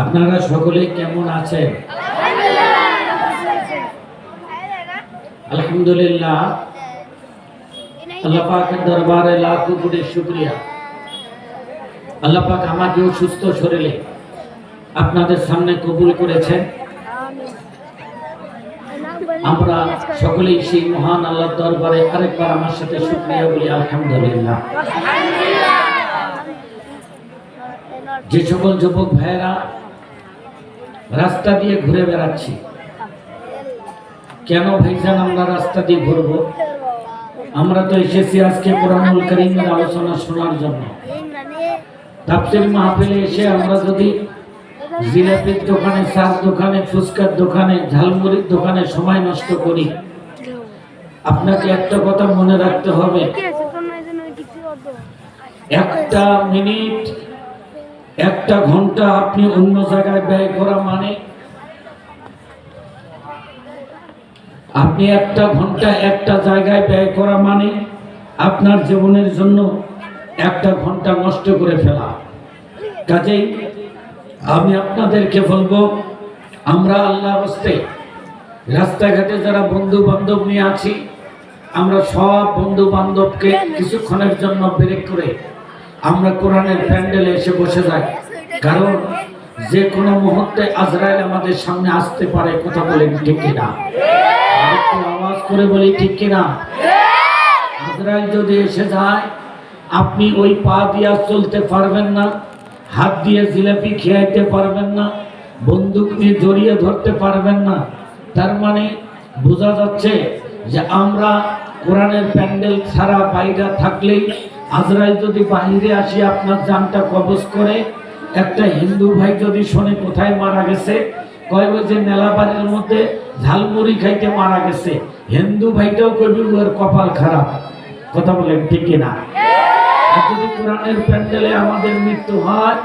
আপনারা সকলে কেমন আছেন? আলহামদুলিল্লাহ, আল্লাহ পাকের দরবারে লাখো কোটি শুকরিয়া। আল্লাহ পাক আমাকেও সুস্থ শরীরে আপনাদের সামনে কবুল করেছেন। আমরা সকলেই সেই মহান আল্লাহর দরবারে আরেকবার আমার সাথে শুকরিয়া বলি আলহামদুলিল্লাহ। যে সকল যুবক ভাইয়েরা রাস্তা দিয়ে ঘুরে বেড়াচ্ছি, কেন ভাইজান আমরা রাস্তা দিয়ে ঘুরবো? আমরা তো এসেছি আজকে কোরআনুল কারীমের আলোচনা শোনার জন্য। তাফসীর মাহফিলে এসে আমরা যদি জিলাপির দোকানে, চার দোকানে, ফুচকার দোকানে, ঝালমুড়ির দোকানে সময় নষ্ট করি, আপনাকে একটা কথা মনে রাখতে হবে, একটা মিনিট, একটা ঘন্টা আপনি অন্য জায়গায় ব্যয় করা মানে আপনি একটা ঘন্টা একটা জায়গায় ব্যয় করা মানে আপনার জীবনের জন্য একটা ঘন্টা নষ্ট করে ফেলা। কাজেই আমি আপনাদেরকে বলবো, আমরা আল্লাহর হস্তে রাস্তাঘাটে যারা বন্ধু বান্ধব নিয়ে আছি, আমরা সব বন্ধু বান্ধবকে কিছুক্ষণের জন্য ব্রেক করে আমরা কোরআনের প্যান্ডেলে এসে বসে যাই। কারণ যে কোনো মুহূর্তে আজরাইল আমাদের সামনে আসতে পারে। কথা বলেন ঠিক কিনা? একটু আওয়াজ করে বলি ঠিক কিনা? আজরাইল যদি এসে যায়, আপনি ওই পা দিয়ে চলতে পারবেন না, হাত দিয়ে জিলাপি খেয়াইতে পারবেন না, বন্দুক নিয়ে জড়িয়ে ধরতে পারবেন না। তার মানে বোঝা যাচ্ছে যে আমরা কোরআনের প্যান্ডেল ছাড়া বাইরে থাকলেই আজরাইল যদি বাহিরে আসি আপনার জানটা কবজ করে। একটা হিন্দু ভাই যদি শোনে কোথায় মারা গেছে, কয় ওই যে মেলাবাড়ির মধ্যে ঝালমুড়ি খাইতে মারা গেছে, হিন্দু ভাইটাও কইবে ওর কপাল খারাপ। কথা বলেন ঠিক কিনা? আর যদি কোরআনের প্যান্ডেলে আমাদের মৃত্যু হয়,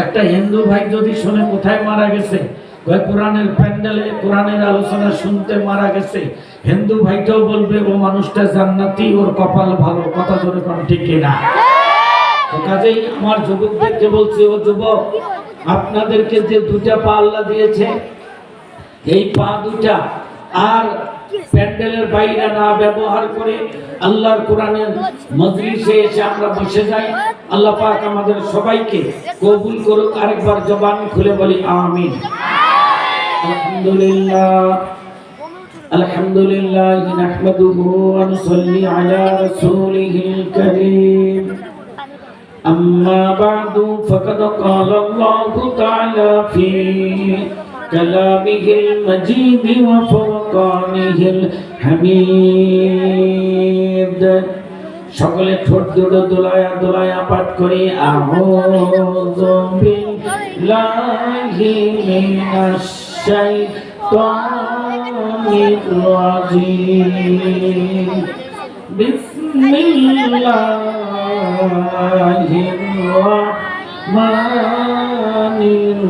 একটা হিন্দু ভাই যদি শোনে কোথায় মারা গেছে, কয় কোরআনের প্যান্ডেলে কোরআনের আলোচনা শুনতে মারা গেছে, হিন্দু ভাইটাও বলবে ও মানুষটা জান্নাতি, ওর কপাল ভালো। কথা জোরে কোন ঠিক কিনা? তো কাজেই আমার যুবকদেরকে বলছি, ও যুবক, আপনাদেরকে যে দুটা পা আল্লাহ দিয়েছে, এই পা দুটা আর প্যান্ডেলের বাইরে না ব্যবহার করে আল্লাহর কোরআনের মজলিসে এসে আমরা বসে যাই। আল্লাহ পাক আমাদের সবাইকে কবুল করুক। আরেকবার জবান খুলে বলি আমিন। আলহামদুলিল্লাহ, আলহামদুলিল্লাহ, নাহমাদুহু ওয়া নুসাল্লি আলা রাসূলিহিল কারীম। أما بعد فقد قال الله تعالى في كلامه المجيد وفرقانه الحميد। সকলে ঠোঁট দুটো দোলায়া দোলায়া পাঠ করি আউযু বিল্লাহি মিনাশ শাইতানির রাজীম। বিসমিল্লাহির রহমানির